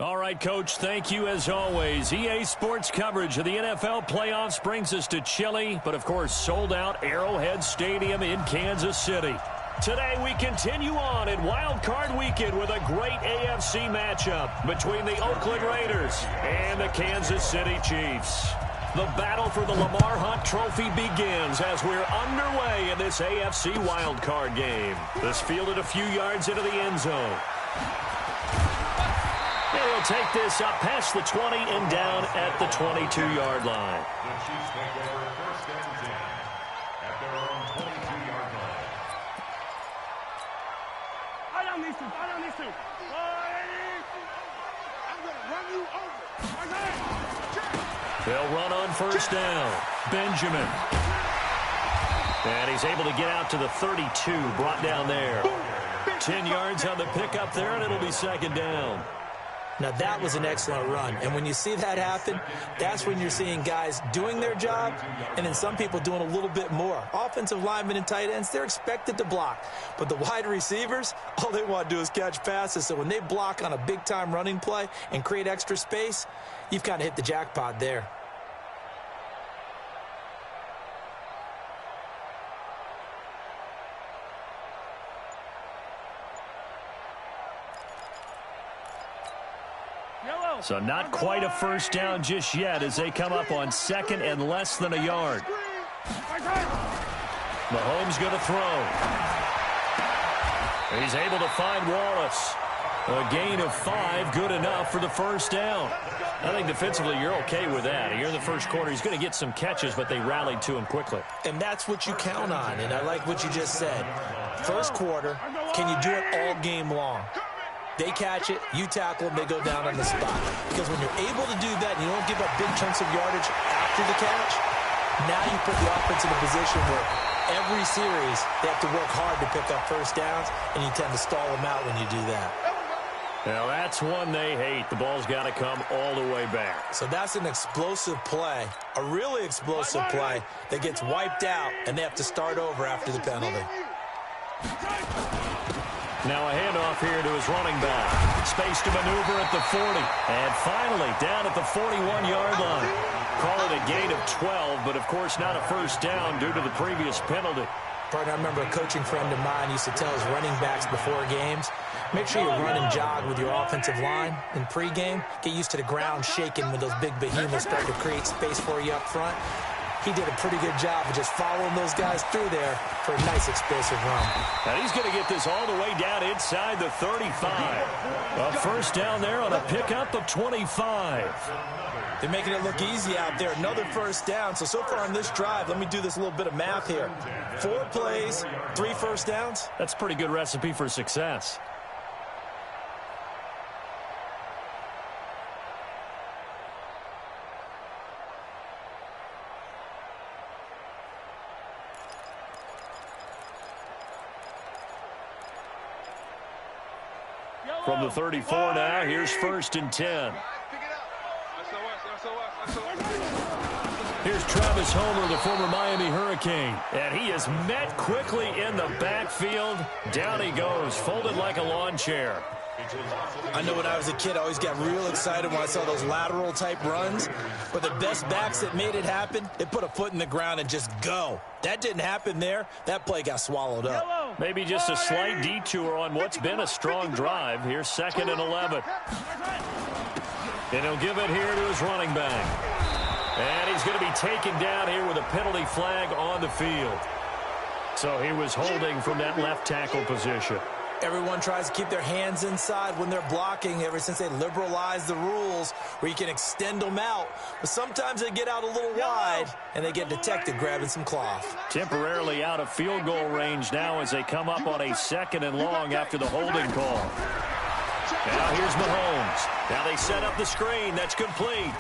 All right, Coach, thank you as always. EA Sports coverage of the NFL playoffs brings us to chilly, but of course sold out Arrowhead Stadium in Kansas City. Today we continue on in Wild Card Weekend with a great AFC matchup between the Oakland Raiders and the Kansas City Chiefs. The battle for the Lamar Hunt Trophy begins as we're underway in this AFC Wild Card game. This fielded a few yards into the end zone. He'll take this up past the 20 and down at the 22-yard line. The Chiefs take over first and 10 at their own 22-yard line. I don't need to. I'm going to run you over. They'll run on first down. Benjamin. And he's able to get out to the 32, brought down there. 10 yards on the pickup there, and it'll be second down. Now, that was an excellent run. And when you see that happen, that's when you're seeing guys doing their job and then some people doing a little bit more. Offensive linemen and tight ends, they're expected to block. But the wide receivers, all they want to do is catch passes. So when they block on a big-time running play and create extra space, you've kind of hit the jackpot there. So not quite a first down just yet as they come up on second and less than a yard. Mahomes going to throw. He's able to find Wallace. A gain of 5, good enough for the first down. I think defensively you're okay with that. Here in the first quarter, he's going to get some catches, but they rallied to him quickly. And that's what you count on, and I like what you just said. First quarter, can you do it all game long? They catch it, you tackle them, they go down on the spot. Because when you're able to do that and you don't give up big chunks of yardage after the catch, now you put the offense in a position where every series they have to work hard to pick up first downs, and you tend to stall them out when you do that. Now that's one they hate. The ball's got to come all the way back. So that's an explosive play, a really explosive play that gets wiped out, and they have to start over after the penalty. Now a handoff here to his running back. Space to maneuver at the 40. And finally down at the 41-yard line. Call it a gain of 12, but of course not a first down due to the previous penalty. Partner, I remember a coaching friend of mine used to tell his running backs before games, make sure you run and jog with your offensive line in pregame. Get used to the ground shaking when those big behemoths start to create space for you up front. He did a pretty good job of just following those guys through there for a nice explosive run. And he's going to get this all the way down inside the 35. A first down there on a pickup of 25. They're making it look easy out there. Another first down. So far on this drive, let me do this little bit of math here. 4 plays, 3 first downs. That's a pretty good recipe for success. From the 34 now, here's first and 10. Here's Travis Homer, the former Miami Hurricane. And he is met quickly in the backfield. Down he goes, folded like a lawn chair. I know when I was a kid, I always got real excited when I saw those lateral type runs. But the best backs that made it happen, they put a foot in the ground and just go. That didn't happen there. That play got swallowed up. Maybe just a slight detour on what's been a strong drive. Here's second and 11. And he'll give it here to his running back. And he's going to be taken down here with a penalty flag on the field. So he was holding from that left tackle position. Everyone tries to keep their hands inside when they're blocking ever since they liberalized the rules where you can extend them out. But sometimes they get out a little wide, and they get detected grabbing some cloth. Temporarily out of field goal range now as they come up on a second and long after the holding call. Now here's Mahomes. Now they set up the screen. That's complete.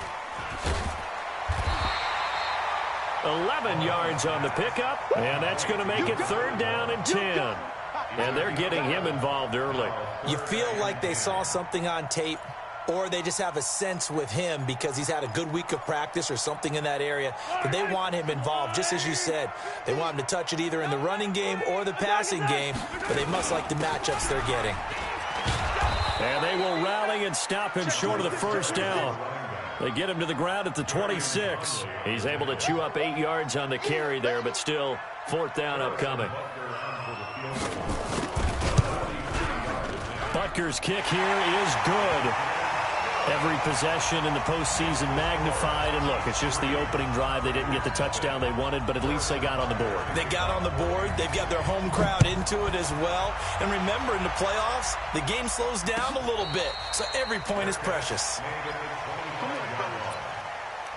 11 yards on the pickup, and that's going to make it third down and 10. And they're getting him involved early. You feel like they saw something on tape, or they just have a sense with him because he's had a good week of practice or something in that area. But they want him involved, just as you said. They want him to touch it either in the running game or the passing game, but they must like the matchups they're getting. And they will rally and stop him short of the first down. They get him to the ground at the 26. He's able to chew up 8 yards on the carry there, but still 4th down upcoming. Butker's kick here is good. Every possession in the postseason magnified. And look, it's just the opening drive. They didn't get the touchdown they wanted, but at least they got on the board. They got on the board. They've got their home crowd into it as well. And remember, in the playoffs, the game slows down a little bit, so every point is precious.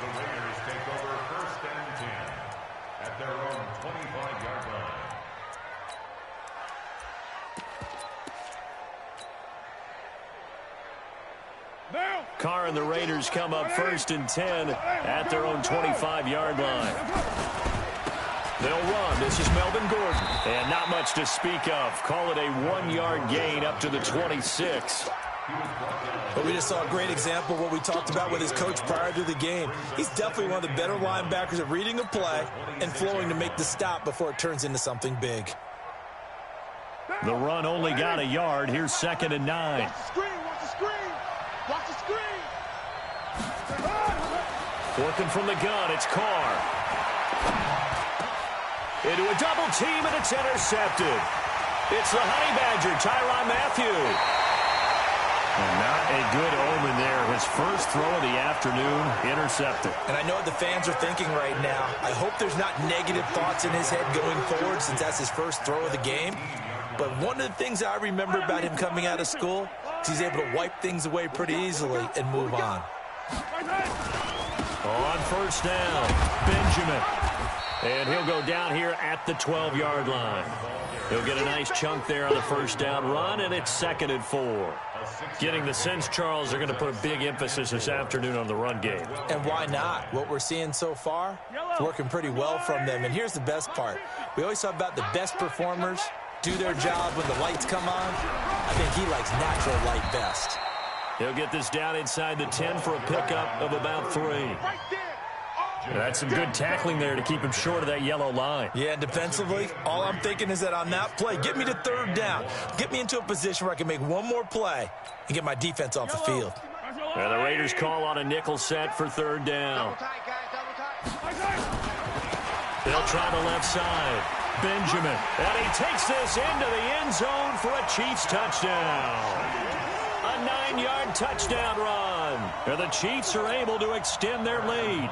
The Raiders take over 1st and 10 at their own 25-yard line. Carr and the Raiders come up 1st and 10 at their own 25-yard line. They'll run. This is Melvin Gordon. And not much to speak of. Call it a 1-yard gain up to the 26. But we just saw a great example of what we talked about with his coach prior to the game. He's definitely one of the better linebackers at reading a play and flowing to make the stop before it turns into something big. The run only got a yard. Here's 2nd and 9. Watch the screen. Watch the screen. Watch the screen. Working from the gun, it's Carr. Into a double team, and it's intercepted. It's the Honey Badger, Tyrann Mathieu. And not a good omen there. His first throw of the afternoon, intercepted. And I know what the fans are thinking right now. I hope there's not negative thoughts in his head going forward since that's his first throw of the game. But one of the things I remember about him coming out of school is he's able to wipe things away pretty easily and move on. On 1st down, Benjamin. And he'll go down here at the 12-yard line. He'll get a nice chunk there on the 1st down run, and it's 2nd and 4. Getting the sense, Charles, they're going to put a big emphasis this afternoon on the run game. And why not? What we're seeing so far, it's working pretty well from them. And here's the best part. We always talk about the best performers do their job when the lights come on. I think he likes natural light best. He'll get this down inside the 10 for a pickup of about 3. That's some good tackling there to keep him short of that yellow line. Yeah, and defensively, all I'm thinking is that on that play, get me to 3rd down. Get me into a position where I can make one more play and get my defense off the field. And the Raiders call on a nickel set for 3rd down. They'll try the left side. Benjamin. And he takes this into the end zone for a Chiefs touchdown. A 9-yard touchdown run. And the Chiefs are able to extend their lead.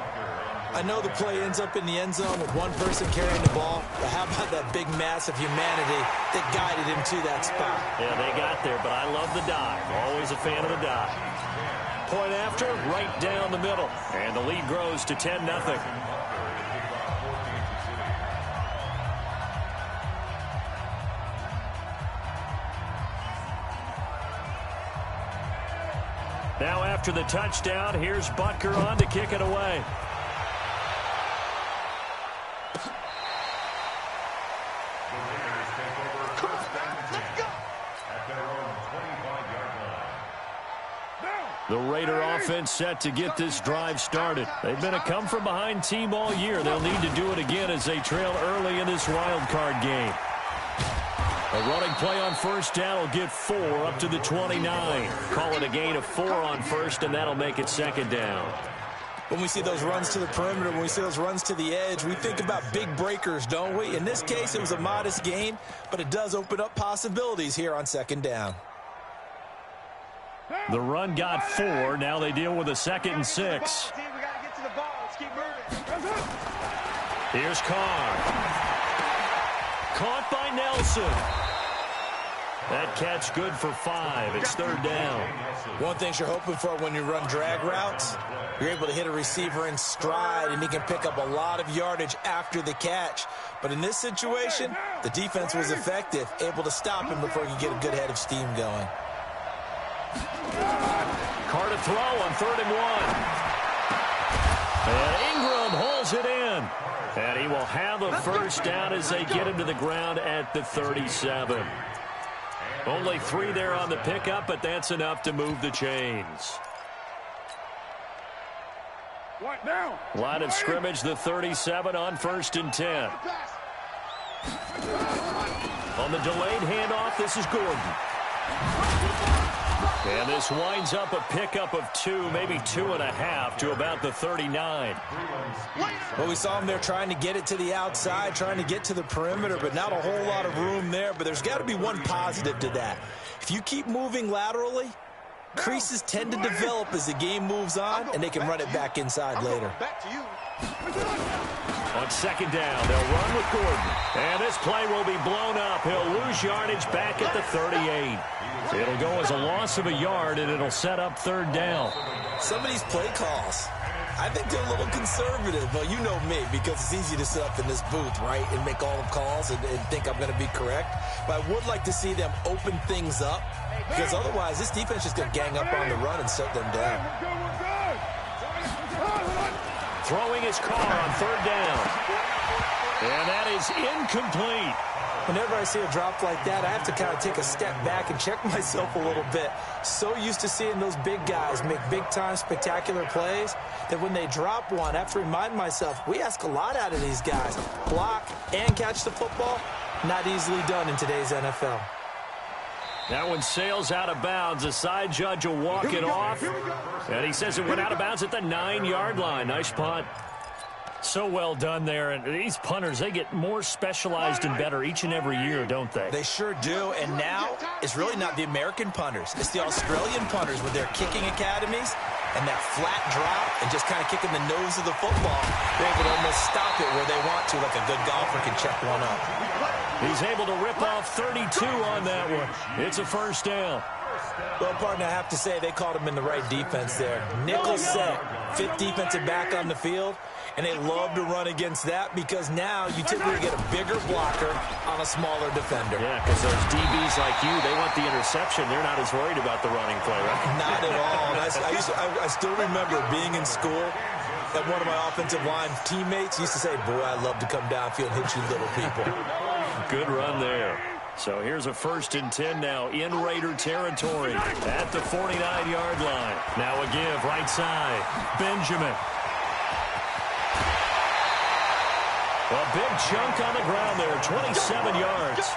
I know the play ends up in the end zone with one person carrying the ball, but how about that big mass of humanity that guided him to that spot? Yeah, they got there, but I love the dive. Always a fan of the dive. Point after, right down the middle. And the lead grows to 10-0. Now after the touchdown, here's Butker on to kick it away. The Raider offense set to get this drive started. They've been a come-from-behind team all year. They'll need to do it again as they trail early in this wild card game. A running play on 1st down will get 4 up to the 29. Call it a gain of 4 on 1st, and that'll make it 2nd down. When we see those runs to the perimeter, when we see those runs to the edge, we think about big breakers, don't we? In this case, it was a modest gain, but it does open up possibilities here on 2nd down. The run got 4. Now they deal with a 2nd and 6. Here's Carr. Caught by Nelson. That catch good for 5. It's 3rd down. One thing you're hoping for when you run drag routes, you're able to hit a receiver in stride, and he can pick up a lot of yardage after the catch. But in this situation, the defense was effective, able to stop him before he could get a good head of steam going. Carr to throw on 3rd and 1. And Ingram holds it in. And he will have a 1st down as they get him to the ground at the 37. Only 3 there on the pickup, but that's enough to move the chains. Line of scrimmage, the 37 on 1st and 10. On the delayed handoff, this is Gordon. And this winds up a pickup of 2, maybe 2.5 to about the 39. Well, we saw him there trying to get it to the outside, trying to get to the perimeter, but not a whole lot of room there. But there's got to be one positive to that. If you keep moving laterally, creases tend to develop as the game moves on, and they can run it back inside later. On second down, they'll run with Gordon. And this play will be blown up. He'll lose yardage back at the 38. It'll go as a loss of a yard, and it'll set up third down. Some of these play calls, I think they're a little conservative. Well, you know me, because it's easy to sit up in this booth, right, and make all the calls and think I'm going to be correct. But I would like to see them open things up, because otherwise this defense is going to gang up on the run and shut them down. Throwing his car on third down. And that is incomplete. Whenever I see a drop like that, I have to kind of take a step back and check myself a little bit. So used to seeing those big guys make big-time spectacular plays that when they drop one, I have to remind myself, we ask a lot out of these guys. Block and catch the football, not easily done in today's NFL. That one sails out of bounds. The side judge will walk it off. And he says it went out of bounds at the 9-yard line. Nice punt. So well done there. And these punters, they get more specialized and better each and every year, don't they? They sure do. And now it's really not the American punters. It's the Australian punters with their kicking academies and that flat drop and just kind of kicking the nose of the football. They're able to almost stop it where they want to, like a good golfer can check one up. He's able to rip off 32 on that one. It's a first down. Well, partner, I have to say they caught him in the right defense there. Nickel set, fifth defensive back on the field, and they love to run against that because now you typically get a bigger blocker on a smaller defender. Yeah, because those DBs like you, they want the interception. They're not as worried about the running play, right? Not at all. I still remember being in school, and one of my offensive line teammates used to say, boy, I love to come downfield and hit you little people. Good run there. So here's a 1st and 10 now in Raider territory at the 49-yard line. Now a give right side. Benjamin. A big chunk on the ground there, 27 yards.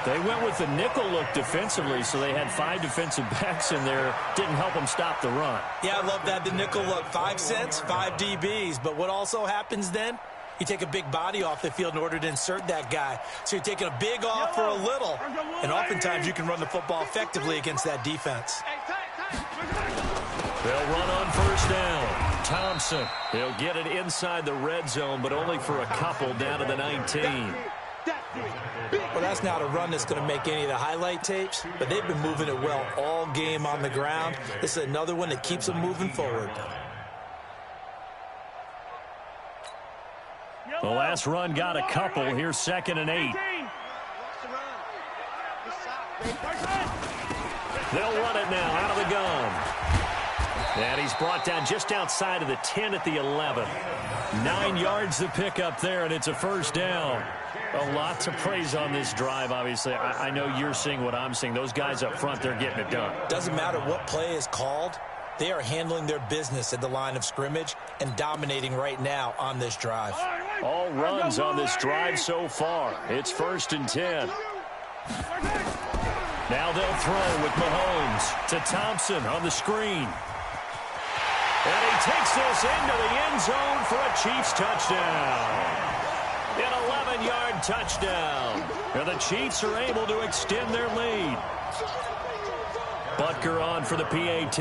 They went with the nickel look defensively, so they had 5 defensive backs in there. Didn't help them stop the run. Yeah, I love that, the nickel look. 5 cents, 5 DBs. But what also happens then? You take a big body off the field in order to insert that guy. So you're taking a big off for a little. And oftentimes you can run the football effectively against that defense. They'll run on first down. Thompson, he'll get it inside the red zone, but only for a couple down to the 19. Well, that's not a run that's going to make any of the highlight tapes, but they've been moving it well all game on the ground. This is another one that keeps them moving forward. The last run got a couple. Here's 2nd and 8. They'll run it now out of the gun. And he's brought down just outside of the 10 at the 11. 9 yards to pick up there, and it's a first down. A lot to praise on this drive, obviously. I know you're seeing what I'm seeing. Those guys up front, they're getting it done. Doesn't matter what play is called. They are handling their business at the line of scrimmage and dominating right now on this drive. All runs on this drive so far. It's 1st and 10. Now they'll throw with Mahomes to Thompson on the screen. And he takes this into the end zone for a Chiefs touchdown. An 11-yard touchdown. And the Chiefs are able to extend their lead. Butker on for the PAT.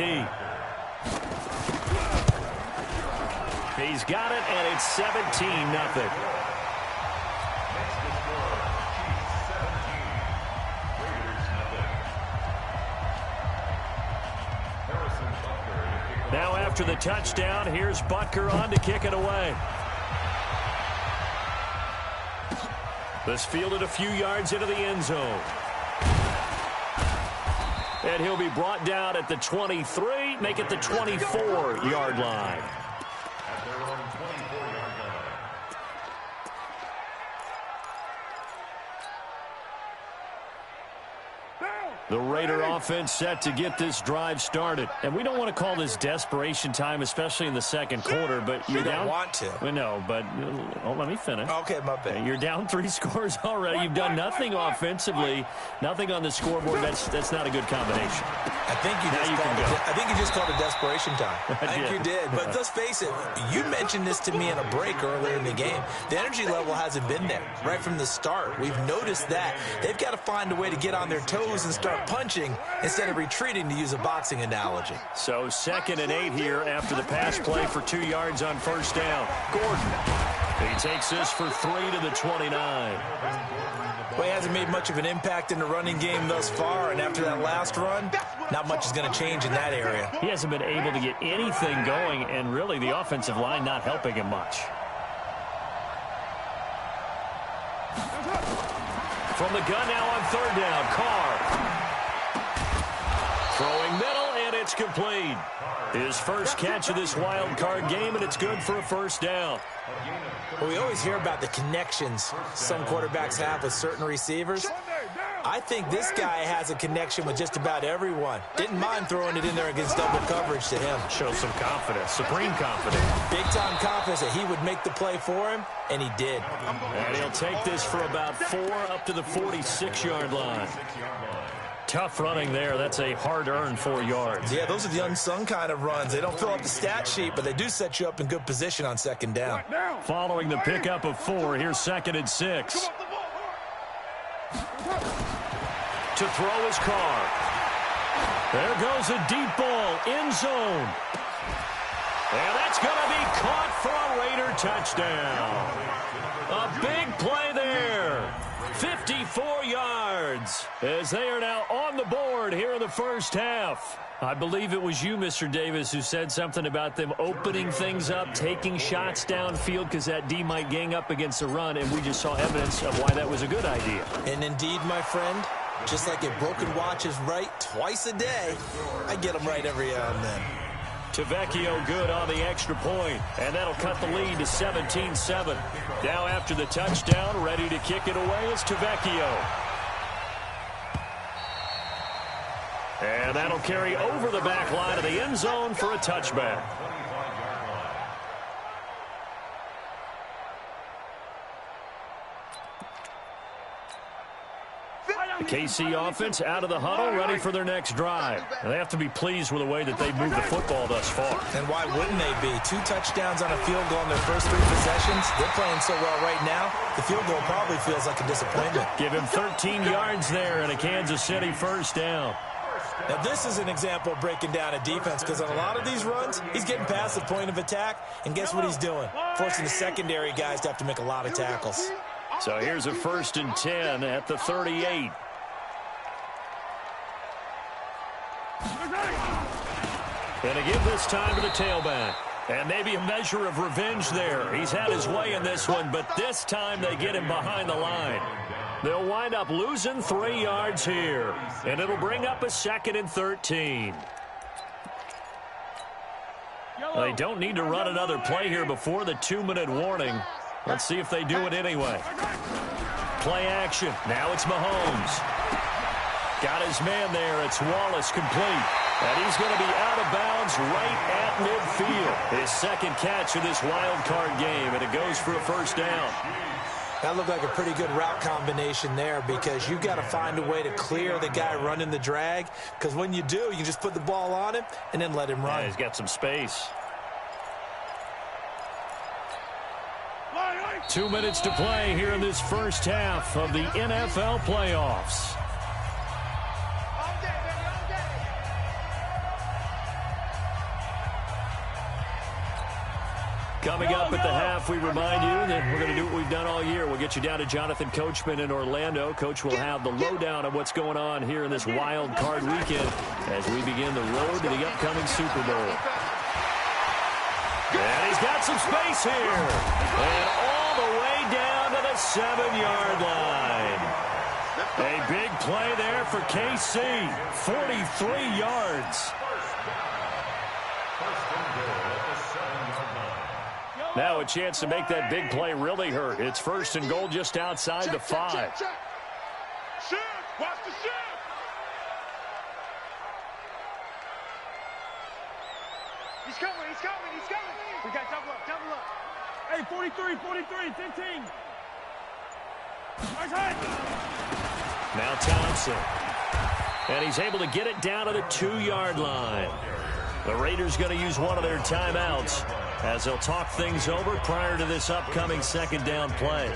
He's got it, and it's 17-0. Now after the touchdown, here's Butker on to kick it away. This fielded a few yards into the end zone. And he'll be brought down at the 23, make it the 24-yard line. The Raider offense set to get this drive started. And we don't want to call this desperation time, especially in the second quarter, but you're down. You don't want to. I know, but let me finish. Okay, my bad. You're down 3 scores already. You've done nothing offensively, nothing on the scoreboard. That's not a good combination. I think you just called it desperation time. I think you did. But let's face it, you mentioned this to me in a break earlier in the game. The energy level hasn't been there right from the start. We've noticed that. They've got to find a way to get on their toes and start punching instead of retreating, to use a boxing analogy. So 2nd and 8 here after the pass play for 2 yards on first down. Gordon. He takes this for 3 to the 29. Well, he hasn't made much of an impact in the running game thus far, and after that last run, not much is going to change in that area. He hasn't been able to get anything going, and really the offensive line not helping him much. From the gun now on 3rd down, Carr. Throwing middle, and it's complete. His first catch of this wild card game, and it's good for a first down. Well, we always hear about the connections some quarterbacks have with certain receivers. I think this guy has a connection with just about everyone. Didn't mind throwing it in there against double coverage to him. Shows some confidence, supreme confidence. Big-time confidence that he would make the play for him, and he did. And he'll take this for about 4 up to the 46-yard line. Tough running there. That's a hard-earned 4 yards. Yeah, those are the unsung kind of runs. They don't fill up the stat sheet, but they do set you up in good position on 2nd down. Following the pickup of 4, here's 2nd and 6. To throw his Carr. There goes a deep ball, end zone. And that's going to be caught for a Raider touchdown. A big play there. 54 yards as they are now on the board here in the first half. I believe it was you, Mr. Davis, who said something about them opening things up, taking shots downfield because that D might gang up against the run, and we just saw evidence of why that was a good idea. And indeed, my friend, just like a broken watch is right twice a day, I get them right every now and then. Tavecchio good on the extra point, and that'll cut the lead to 17-7. Now after the touchdown, ready to kick it away is Tavecchio. And that'll carry over the back line of the end zone for a touchback. The KC offense out of the huddle, ready for their next drive. And they have to be pleased with the way that they've moved the football thus far. And why wouldn't they be? 2 touchdowns on a field goal in their first 3 possessions. They're playing so well right now, the field goal probably feels like a disappointment. Give him 13 yards there and a Kansas City first down. Now, this is an example of breaking down a defense, because on a lot of these runs, he's getting past the point of attack, and guess what he's doing? Forcing the secondary guys to have to make a lot of tackles. So here's a 1st and 10 at the 38. Going to give this time to the tailback. And maybe a measure of revenge there. He's had his way in this one, but this time they get him behind the line. They'll wind up losing 3 yards here. And it'll bring up a 2nd and 13. They don't need to run another play here before the 2-minute warning. Let's see if they do it anyway. Play action. Now it's Mahomes. Got his man there. It's Wallace complete. And he's going to be out of bounds right at midfield. His 2nd catch of this wild card game, and it goes for a first down. That looked like a pretty good route combination there, because you've got to find a way to clear the guy running the drag, because when you do, you can just put the ball on him and then let him run. Yeah, he's got some space. 2 minutes to play here in this first half of the NFL playoffs. Coming up at the half, we remind you that we're going to do what we've done all year. We'll get you down to Jonathan Coachman in Orlando. Coach will have the lowdown of what's going on here in this wild card weekend as we begin the road to the upcoming Super Bowl. And he's got some space here. And all the way down to the 7-yard line. A big play there for KC. 43 yards. Now a chance to make that big play really hurt. It's 1st and goal just outside the 5. He's coming. We got double up. Hey, 43, 15. Nice hit. Now Thompson. And he's able to get it down to the 2-yard line. The Raiders going to use one of their timeouts as they'll talk things over prior to this upcoming second down play.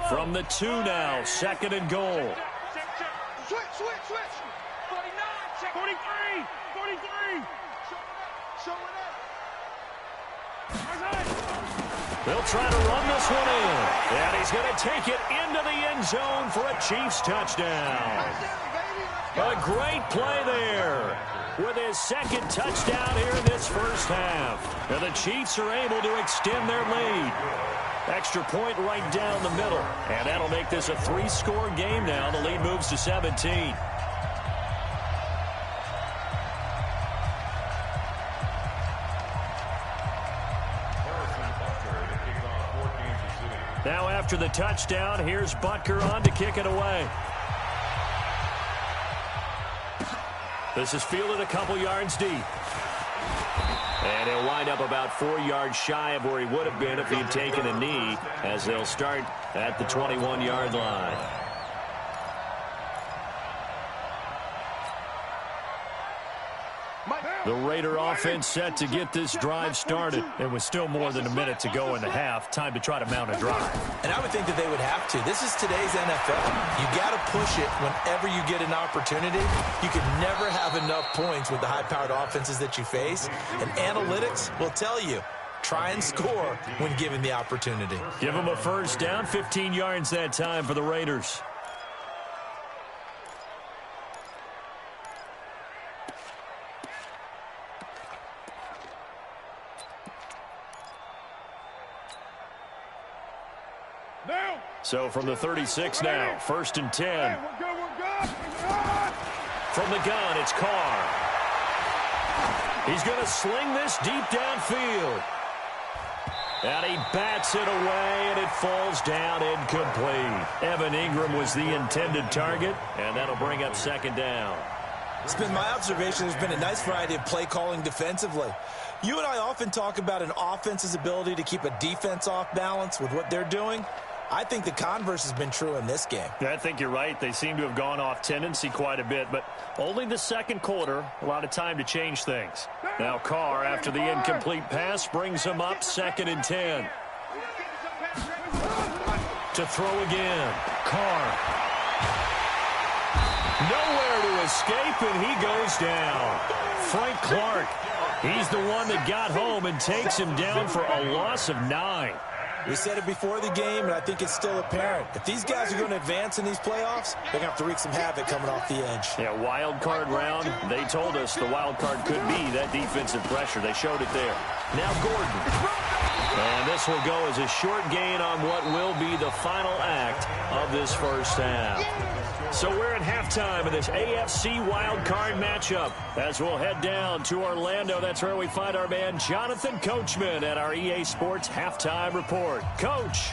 From the 2 now, 2nd and goal. Switch. 49, check. 43. Showing up. They'll try to run this one in. And he's going to take it into the end zone for a Chiefs touchdown. A great play there with his 2nd touchdown here in this first half. And the Chiefs are able to extend their lead. Extra point right down the middle. And that'll make this a 3-score game now. The lead moves to 17. Now after the touchdown, here's Butker on to kick it away. This is fielded a couple yards deep. And he'll wind up about 4 yards shy of where he would have been if he had taken a knee, as they'll start at the 21-yard line. The Raider offense set to get this drive started. And with still more than a minute to go in the half, time to try to mount a drive. And I would think that they would have to. This is today's NFL. You got to push it whenever you get an opportunity. You can never have enough points with the high-powered offenses that you face. And analytics will tell you, try and score when given the opportunity. Give them a first down, 15 yards that time for the Raiders. So from the 36 now, 1st and 10. We're good. From the gun, it's Carr. He's going to sling this deep downfield. And he bats it away, and it falls down incomplete. Evan Ingram was the intended target, and that'll bring up 2nd down. It's been my observation there's been a nice variety of play calling defensively. You and I often talk about an offense's ability to keep a defense off balance with what they're doing. I think the converse has been true in this game. I think you're right. They seem to have gone off tendency quite a bit, but only the 2nd quarter, a lot of time to change things. Now Carr, after the incomplete pass, brings him up 2nd and 10. To throw again. Carr. Nowhere to escape, and he goes down. Frank Clark. He's the one that got home and takes him down for a loss of 9. We said it before the game, and I think it's still apparent. If these guys are going to advance in these playoffs, they're going to have to wreak some havoc coming off the edge. Yeah, wild card round. They told us the wild card could be that defensive pressure. They showed it there. Now Gordon. And this will go as a short gain on what will be the final act of this first half. So we're at halftime of this AFC wild card matchup. As we'll head down to Orlando, that's where we find our man Jonathan Coachman at our EA Sports Halftime Report. Coach.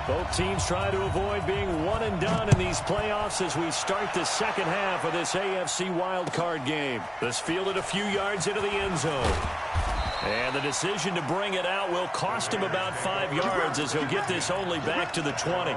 Both teams try to avoid being one and done in these playoffs as we start the second half of this AFC wildcard game. This fielded a few yards into the end zone. And the decision to bring it out will cost him about 5 yards as he'll get this only back to the 20.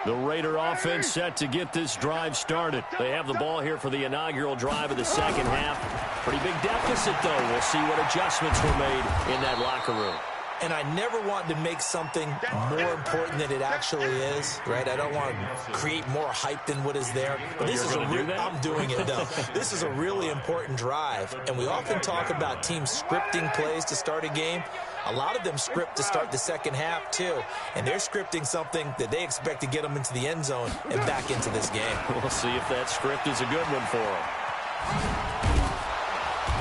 The Raider offense set to get this drive started. They have the ball here for the inaugural drive of the second half. Pretty big deficit, though. We'll see what adjustments were made in that locker room. And I never want to make something more important than it actually is, right? I don't want to create more hype than what is there. But this is I'm doing it, though. This is a really important drive. And we often talk about teams scripting plays to start a game. A lot of them script to start the second half, too. And they're scripting something that they expect to get them into the end zone and back into this game. We'll see if that script is a good one for them.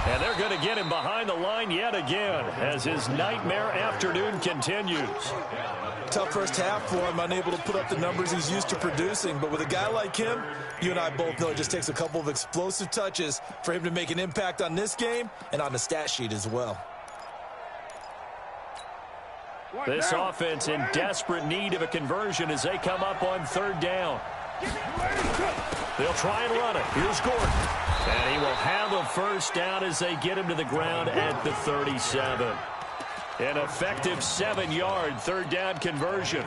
And they're going to get him behind the line yet again as his nightmare afternoon continues. Tough first half for him, unable to put up the numbers he's used to producing. But with a guy like him, you and I both know it just takes a couple of explosive touches for him to make an impact on this game and on the stat sheet as well. This offense in desperate need of a conversion as they come up on third down. They'll try and run it. Here's Gordon. And he will have a first down as they get him to the ground at the 37. An effective 7-yard third down conversion.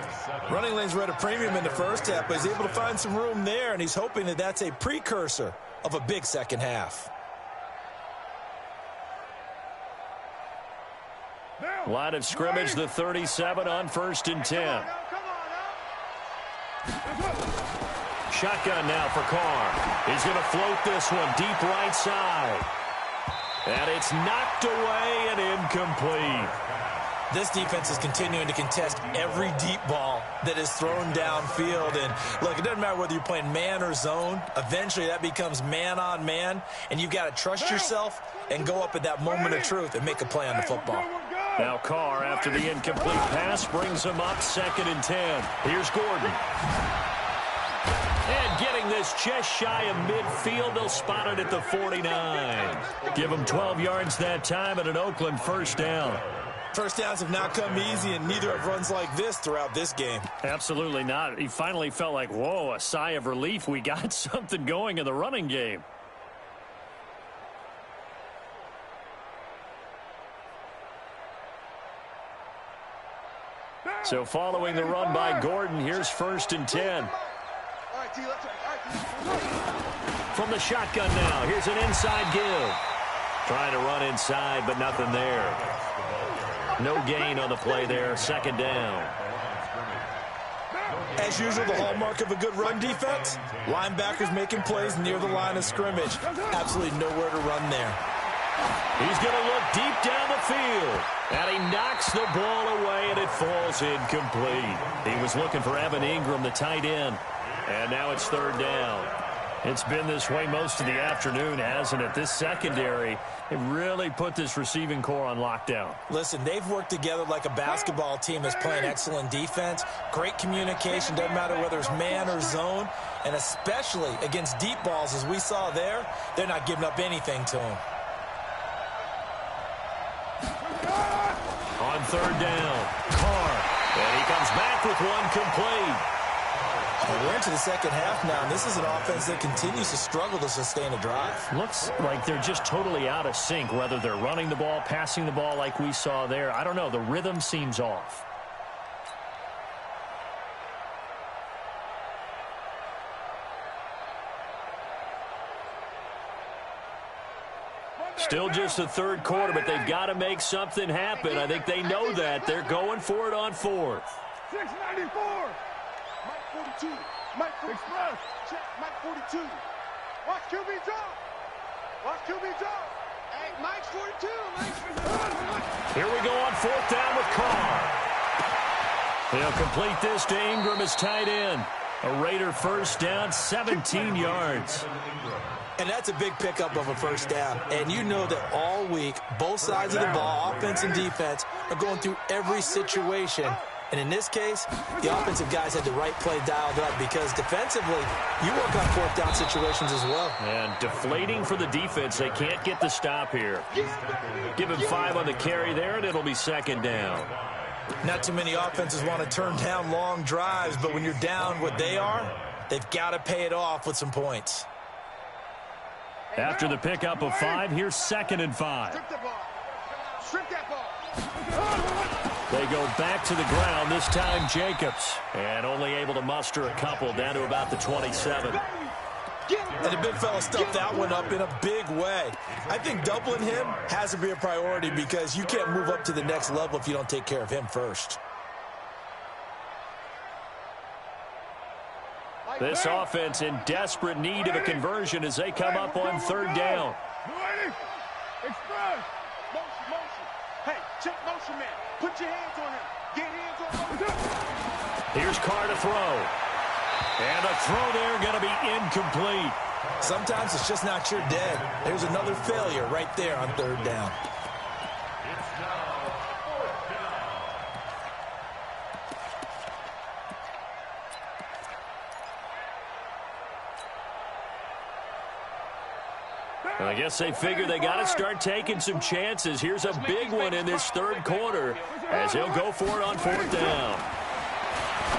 Running lanes were at a premium in the first half, but he's able to find some room there, and he's hoping that that's a precursor of a big second half. Line of scrimmage, the 37 on 1st and 10. Shotgun now for Carr. He's going to float this one deep right side. And it's knocked away and incomplete. This defense is continuing to contest every deep ball that is thrown downfield. And, look, it doesn't matter whether you're playing man or zone. Eventually, that becomes man-on-man, and you've got to trust yourself and go up at that moment of truth and make a play on the football. Now Carr, after the incomplete pass, brings him up 2nd and 10. Here's Gordon. And getting this just shy of midfield, they'll spot it at the 49. Give him 12 yards that time and an Oakland first down. First downs have not come easy, and neither have runs like this throughout this game. Absolutely not. He finally felt like, whoa, a sigh of relief. We got something going in the running game. So following the run by Gordon, here's 1st and 10. From the shotgun now, here's an inside give. Trying to run inside, but nothing there. No gain on the play there, 2nd down. As usual, the hallmark of a good run defense, linebackers making plays near the line of scrimmage. Absolutely nowhere to run there. He's going to look deep down the field. And he knocks the ball away, and it falls incomplete. He was looking for Evan Ingram, the tight end. And now it's 3rd down. It's been this way most of the afternoon, hasn't it? This secondary, it really put this receiving core on lockdown. Listen, they've worked together like a basketball team that's playing excellent defense. Great communication, doesn't matter whether it's man or zone. And especially against deep balls, as we saw there, they're not giving up anything to them. On 3rd down, Carr. And he comes back with one complete. And we're into the second half now, and this is an offense that continues to struggle to sustain a drive. Looks like they're just totally out of sync, whether they're running the ball, passing the ball like we saw there. I don't know. The rhythm seems off. Still just the 3rd quarter, but they've got to make something happen. I think they know that. They're going for it on 4th. 694. Mike 42. Mike 42. Express. Check. Mike 42. Watch QB drop. Watch QB drop. Hey, Mike's 42. Mike's Here we go on 4th down with Carr. He'll complete this to Ingram as tight end. A Raider first down, 17 yards. And that's a big pickup of a first down. And you know that all week, both sides of the ball, offense and defense, are going through every situation. And in this case, the offensive guys had the right play dialed up because defensively, you work on 4th down situations as well. And deflating for the defense. They can't get the stop here. Give him 5 on the carry there, and it'll be 2nd down. Not too many offenses want to turn down long drives, but when you're down what they are, they've got to pay it off with some points. After the pickup of 5, here's 2nd and 5. Strip that ball. They go back to the ground, this time Jacobs. And only able to muster a couple down to about the 27. And the big fella stuffed that one up in a big way. I think doubling him has to be a priority because you can't move up to the next level if you don't take care of him first. This offense in desperate need of a conversion as they come up on 3rd down. Express. Motion. Hey, check motion man. Put your hands on him. Get hands on him. Here's Carr to throw. And a throw there going to be incomplete. Sometimes it's just not your day. There's another failure right there on third down. It's now fourth down. I guess they figure they got to start taking some chances. Here's a big one in this third quarter as he'll go for it on fourth down.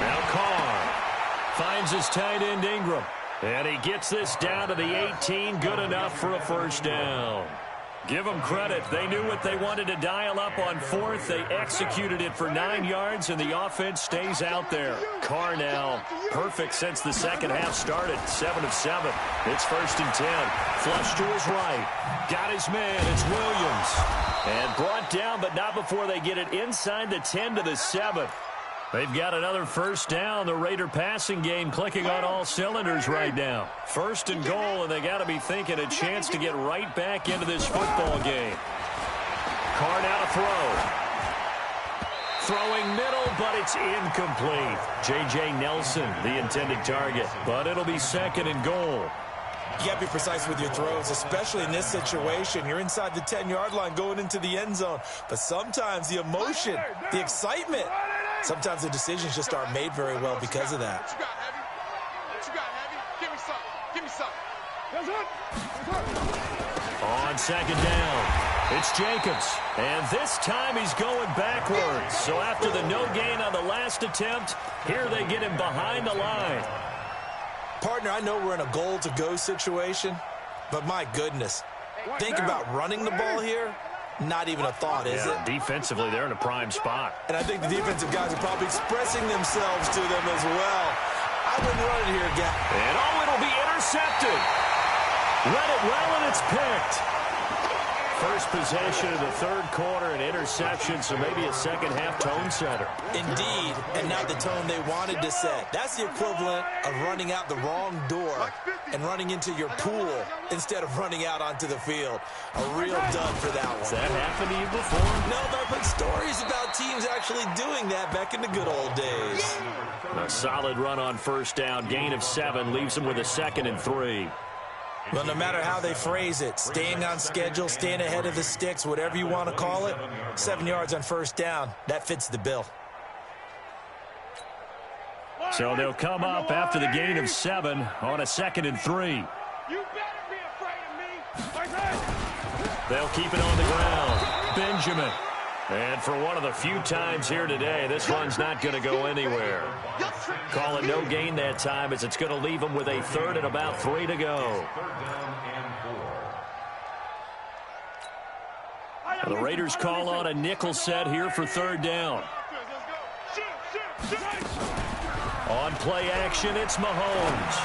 Now Carr finds his tight end Ingram. And he gets this down to the 18, good enough for a first down. Give them credit. They knew what they wanted to dial up on fourth. They executed it for 9 yards, and the offense stays out there. Carr now perfect since the second half started. 7 of 7. It's first and 10. Flush to his right. Got his man. It's Williams. And brought down, but not before they get it inside the 10 to the 7. They've got another first down. The Raider passing game clicking on all cylinders right now. First and goal, and they got to be thinking a chance to get right back into this football game. Carr now to throw. Throwing middle, but it's incomplete. J.J. Nelson, the intended target, but it'll be second and goal. You got to be precise with your throws, especially in this situation. You're inside the 10-yard line going into the end zone. But sometimes the emotion, the excitement, sometimes the decisions just aren't made very well because of that. What you got, Heavy? What you got, Heavy? Give me some. Give me some. That's it. On second down, it's Jacobs. And this time he's going backwards. So after the no gain on the last attempt, here they get him behind the line. Partner, I know we're in a goal-to-go situation, but my goodness, think about running the ball here. Not even a thought, is it? Defensively, they're in a prime spot. And I think the defensive guys are probably expressing themselves to them as well. I wouldn't run it here, guys. And it'll be intercepted. Read it well, and it's picked. First possession of the third quarter, an interception, so maybe a second-half tone setter. Indeed, and not the tone they wanted to set. That's the equivalent of running out the wrong door and running into your pool instead of running out onto the field. A real dud for that one. Has that happened to you before? No, but I've heard stories about teams actually doing that back in the good old days. A solid run on first down, gain of 7, leaves them with a second and 3. Well, no matter how they phrase it, staying on schedule, staying ahead of the sticks, whatever you want to call it, 7 yards on first down, that fits the bill. So they'll come up after the gain of 7 on a second and 3. You better be afraid of me. They'll keep it on the ground. Benjamin. And for one of the few times here today, this one's not going to go anywhere. Call it no gain that time as it's going to leave them with a third and about 3 to go. The Raiders call on a nickel set here for third down. On play action, it's Mahomes.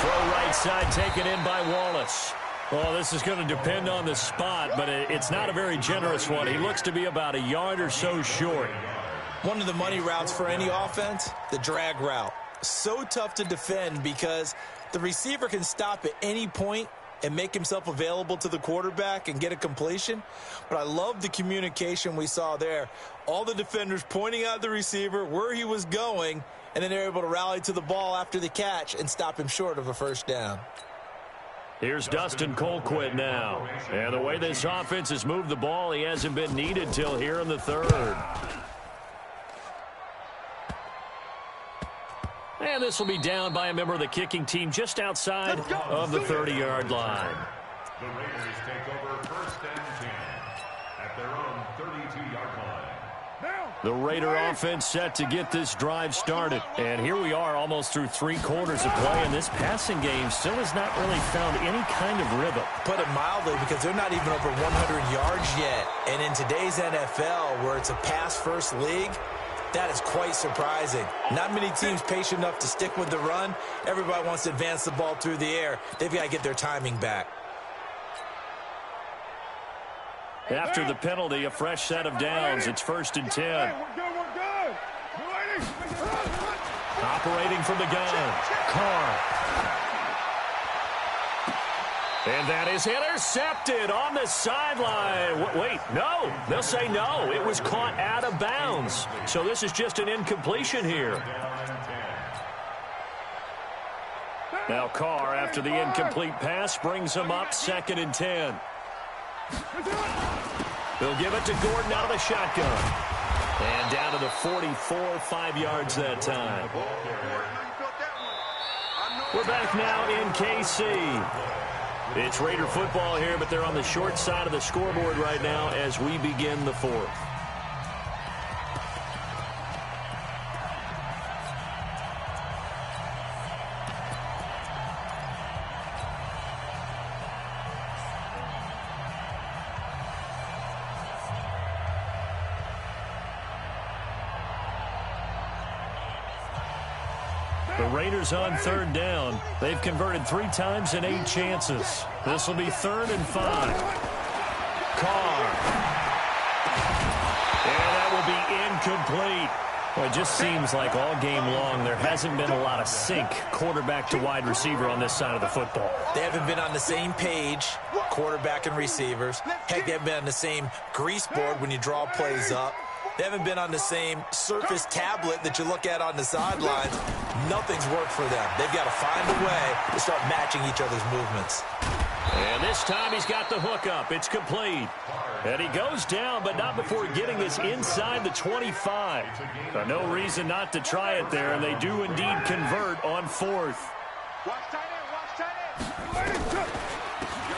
Throw right side taken in by Wallace. Well, this is going to depend on the spot, but it's not a very generous one. He looks to be about a yard or so short. One of the money routes for any offense, the drag route. So tough to defend because the receiver can stop at any point and make himself available to the quarterback and get a completion. But I love the communication we saw there. All the defenders pointing out the receiver, where he was going, and then they're able to rally to the ball after the catch and stop him short of a first down. Here's Dustin Colquitt now. And the way this offense has moved the ball, he hasn't been needed till here in the third. And this will be down by a member of the kicking team just outside of the 30-yard line. The Raiders take over first and 10 at their own 32-yard line. The Raider offense set to get this drive started. And here we are almost through 3 quarters of play, and this passing game still has not really found any kind of rhythm. Put it mildly, because they're not even over 100 yards yet. And in today's NFL, where it's a pass-first league, that is quite surprising. Not many teams patient enough to stick with the run. Everybody wants to advance the ball through the air. They've got to get their timing back. After the penalty, a fresh set of downs. It's first and 10. We're good. Operating from the gun, Carr. And that is intercepted on the sideline. Wait, no. They'll say no. It was caught out of bounds. So this is just an incompletion here. Now Carr, after the incomplete pass, brings him up 2nd and 10. They'll give it to Gordon out of the shotgun. And down to the 44, 5 yards that time. We're back now in KC. It's Raider football here, but they're on the short side of the scoreboard right now as we begin the 4th. The Raiders on 3rd down. They've converted 3 times in 8 chances. This will be 3rd and 5. Carr. And that will be incomplete. Well, it just seems like all game long there hasn't been a lot of sync quarterback to wide receiver on this side of the football. They haven't been on the same page, quarterback and receivers. Heck, they haven't been on the same grease board when you draw plays up. They haven't been on the same Surface tablet that you look at on the sidelines. Nothing's worked for them. They've got to find a way to start matching each other's movements. And this time he's got the hook up. It's complete. And he goes down, but not before getting this inside the 25. No reason not to try it there, and they do indeed convert on 4th.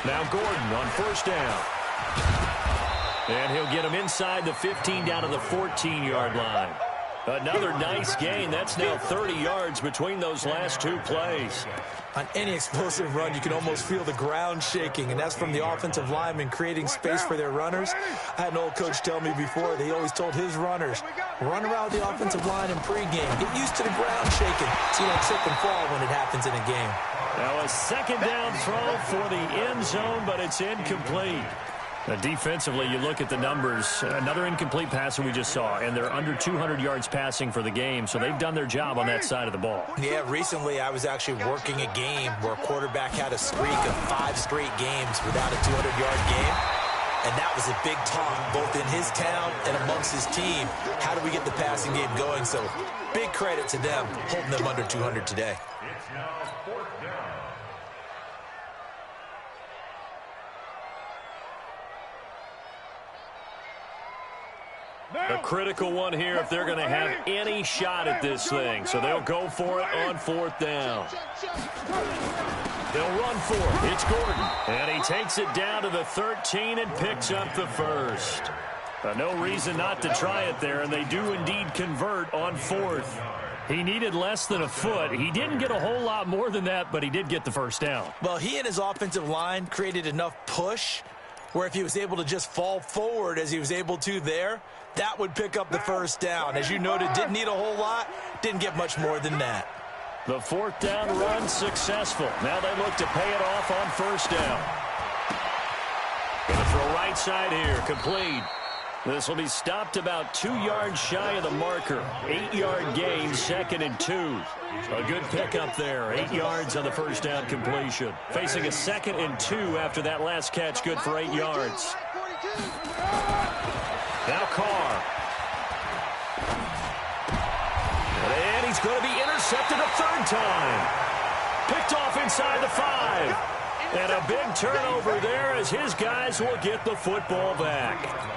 Now Gordon on 1st down. And he'll get him inside the 15 down to the 14-yard line. Another nice gain. That's now 30 yards between those last 2 plays. On any explosive run, you can almost feel the ground shaking, and that's from the offensive linemen creating space for their runners. I had an old coach tell me before, he always told his runners, run around the offensive line in pregame. Get used to the ground shaking so you don't trip and fall when it happens in a game. Now a 2nd down throw for the end zone, but it's incomplete. Defensively, you look at the numbers. Another incomplete passer we just saw, and they're under 200 yards passing for the game, so they've done their job on that side of the ball. Yeah, recently I was actually working a game where a quarterback had a streak of 5 straight games without a 200-yard game, and that was a big talk both in his town and amongst his team. How do we get the passing game going? So big credit to them holding them under 200 today. It's now 4th down. A critical one here if they're going to have any shot at this thing. So they'll go for it on 4th down. They'll run for it. It's Gordon. And he takes it down to the 13 and picks up the 1st. No reason not to try it there, and they do indeed convert on 4th. He needed less than a foot. He didn't get a whole lot more than that, but he did get the 1st down. Well, he and his offensive line created enough push where if he was able to just fall forward as he was able to there, that would pick up the 1st down. As you noted, didn't need a whole lot, didn't get much more than that. The 4th down run successful. Now they look to pay it off on 1st down. Going to throw right side here, complete. This will be stopped about 2 yards shy of the marker. 8-yard gain, 2nd and 2. A good pickup there. 8 yards on the 1st down completion. Facing a 2nd and 2 after that last catch, good for 8 yards. Now Carr. And he's going to be intercepted a 3rd time. Picked off inside the 5. And a big turnover there as his guys will get the football back.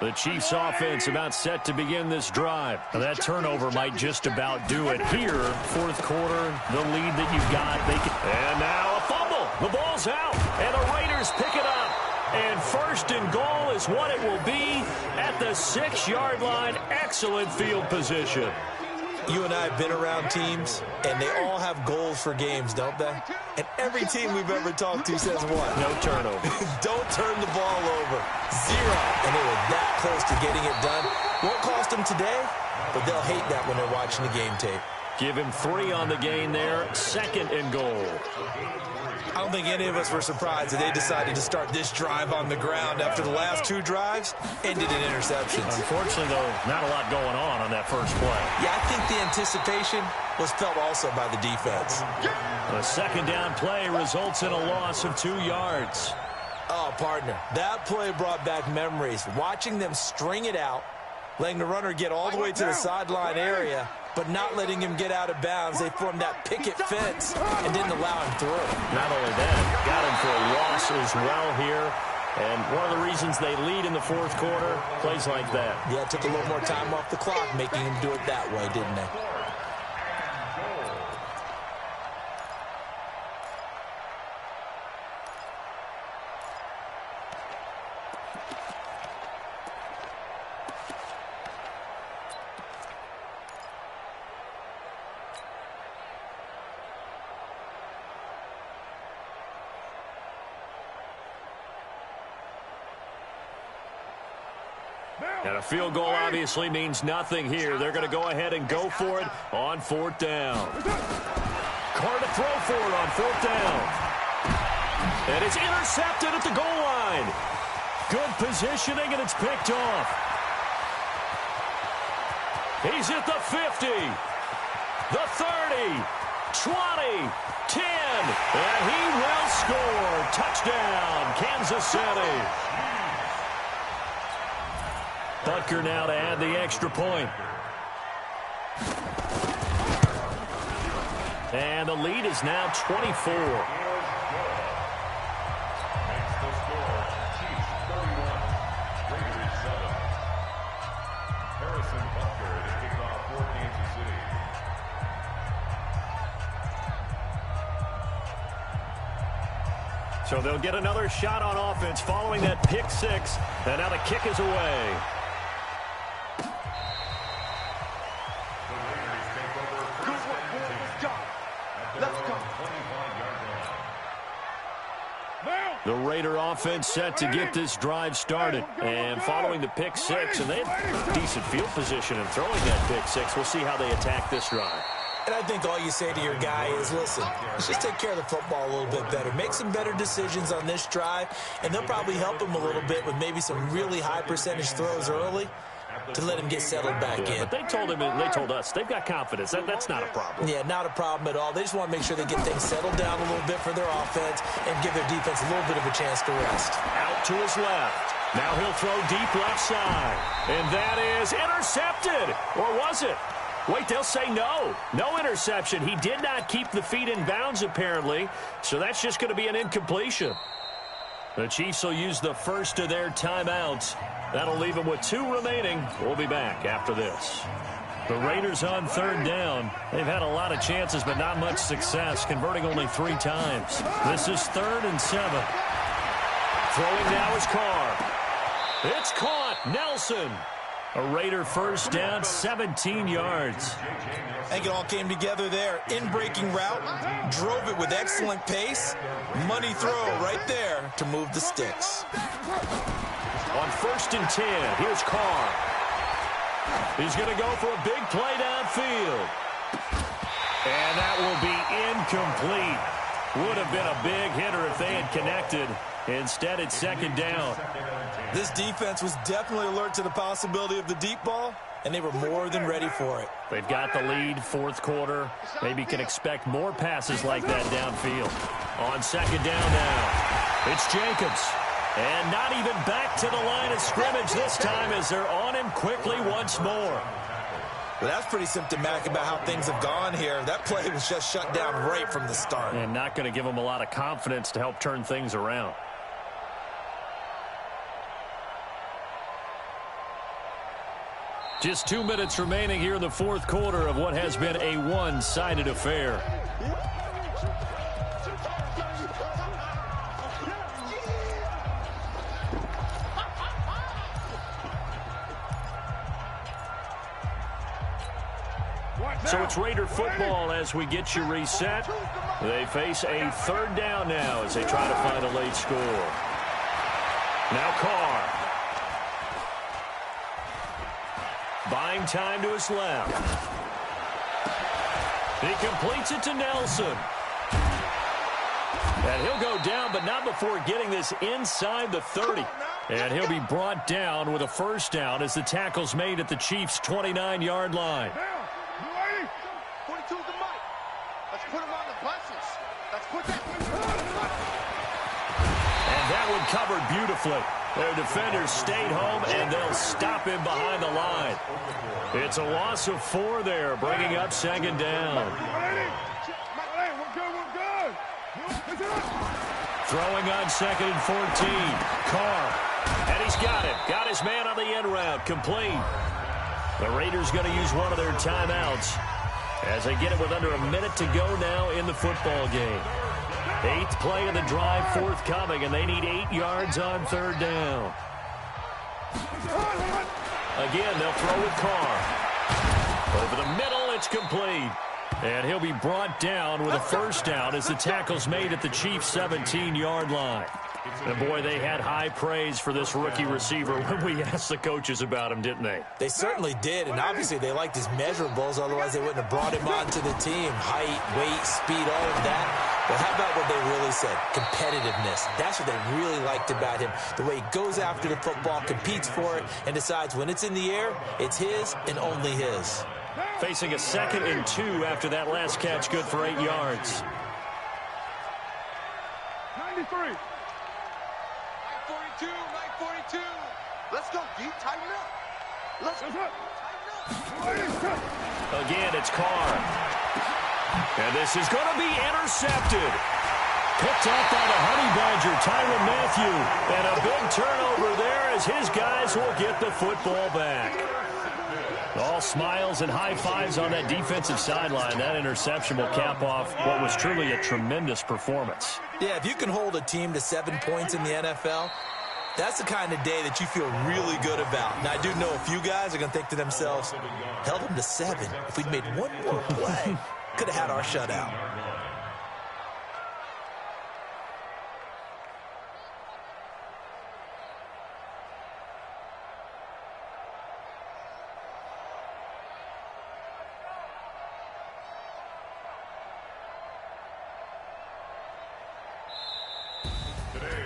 The Chiefs offense about set to begin this drive. Now that turnover might just about do it here. 4th quarter, the lead that you've got. And now a fumble. The ball's out, and the Raiders pick it up. And 1st and goal is what it will be at the 6-yard line. Excellent field position. You and I have been around teams, and they all have goals for games, don't they? And every team we've ever talked to says what? No turnover. Don't turn the ball over. 0. And they were that close to getting it done. Won't cost them today, but they'll hate that when they're watching the game tape. Give him 3 on the gain there. 2nd and goal. I don't think any of us were surprised that they decided to start this drive on the ground after the last 2 drives ended in interceptions. Unfortunately, though, not a lot going on that first play. Yeah, I think the anticipation was felt also by the defense. The 2nd down play results in a loss of 2 yards. Oh, partner, that play brought back memories. Watching them string it out, letting the runner get all the way to the sideline area, but not letting him get out of bounds. They formed that picket fence and didn't allow him through. Not only that, got him for a loss as well here. And one of the reasons they lead in the fourth quarter, plays like that. Yeah, it took a little more time off the clock, making him do it that way, didn't they? And a field goal obviously means nothing here. They're going to go ahead and go for it on fourth down. Carr to throw for it on fourth down. And it's intercepted at the goal line. Good positioning, and it's picked off. He's at the 50, the 30, 20, 10, and he will score. Touchdown, Kansas City. Butker now to add the extra point. And the lead is now 24. So they'll get another shot on offense following that pick six. And now the kick is away. The Raider offense set to get this drive started. And following the pick six, and they have decent field position in throwing that pick six. We'll see how they attack this drive. And I think all you say to your guy is, listen, let's just take care of the football a little bit better. Make some better decisions on this drive, and they'll probably help him a little bit with maybe some really high percentage throws early to let him get settled back in. But they told him, and they told us, they've got confidence. That's not a problem. Yeah, not a problem at all. They just want to make sure they get things settled down a little bit for their offense and give their defense a little bit of a chance to rest. Out to his left. Now he'll throw deep left side. And that is intercepted. Or was it? Wait, they'll say no. No interception. He did not keep the feet in bounds, apparently. So that's just going to be an incompletion. The Chiefs will use the first of their timeouts. That'll leave them with 2 remaining. We'll be back after this. The Raiders on third down. They've had a lot of chances, but not much success, converting only 3 times. This is 3rd and 7. Throwing now is Carr. It's caught. Nelson. A Raider first down, 17 yards. I think it all came together there. In-breaking route, drove it with excellent pace. Money throw right there to move the sticks. On 1st and 10, here's Carr. He's going to go for a big play downfield. And that will be incomplete. Would have been a big hitter if they had connected. Instead, it's 2nd down. This defense was definitely alert to the possibility of the deep ball, and they were more than ready for it. They've got the lead, 4th quarter. Maybe can expect more passes like that downfield. On 2nd down now, it's Jacobs. And not even back to the line of scrimmage this time as they're on him quickly once more. Well, that's pretty symptomatic about how things have gone here. That play was just shut down right from the start. And not going to give them a lot of confidence to help turn things around. Just 2 minutes remaining here in the 4th quarter of what has been a one-sided affair. So it's Raider football as we get you reset. They face a 3rd down now as they try to find a late score. Now Carr. Buying time to his left. He completes it to Nelson. And he'll go down, but not before getting this inside the 30. And he'll be brought down with a first down as the tackle's made at the Chiefs' 29-yard line. 42's the mic. Let's put him on the buses. Let's put that. And that one covered beautifully. Their defenders stayed home, and they'll stop him behind the line. It's a loss of 4 there, bringing up second down. Throwing on 2nd and 14. Carr. And he's got him. Got his man on the end route. Complete. The Raiders going to use one of their timeouts as they get it with under a minute to go now in the football game. 8th play of the drive forthcoming, and they need 8 yards on 3rd down. Again, they'll throw with Carr. Over the middle, it's complete. And he'll be brought down with a first down as the tackle's made at the Chiefs' 17-yard line. And boy, they had high praise for this rookie receiver when we asked the coaches about him, didn't they? They certainly did, and obviously they liked his measurables, otherwise they wouldn't have brought him onto the team. Height, weight, speed, all of that. But how about what they really said? Competitiveness. That's what they really liked about him. The way he goes after the football, competes for it, and decides when it's in the air, it's his and only his. Facing a 2nd and 2 after that last catch, good for 8 yards. 93. 42, 42. Let's go, D. Tighten up. Let's go. Again, it's Carr. And this is going to be intercepted. Picked up by the Honey Badger, Tyrann Mathieu. And a big turnover there as his guys will get the football back. All smiles and high fives on that defensive sideline. That interception will cap off what was truly a tremendous performance. Yeah, if you can hold a team to 7 points in the NFL, that's the kind of day that you feel really good about. Now, I do know a few guys are going to think to themselves, held them to 7. If we'd made one more play, could have had our shutout.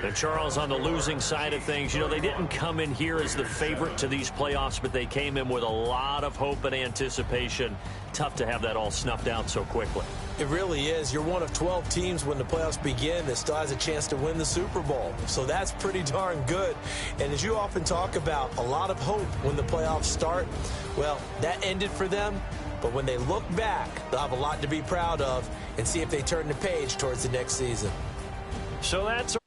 And Charles, on the losing side of things, you know, they didn't come in here as the favorite to these playoffs, but they came in with a lot of hope and anticipation. Tough to have that all snuffed out so quickly. It really is. You're one of 12 teams when the playoffs begin that still has a chance to win the Super Bowl. So that's pretty darn good. And as you often talk about, a lot of hope when the playoffs start. Well, that ended for them. But when they look back, they'll have a lot to be proud of and see if they turn the page towards the next season. So that's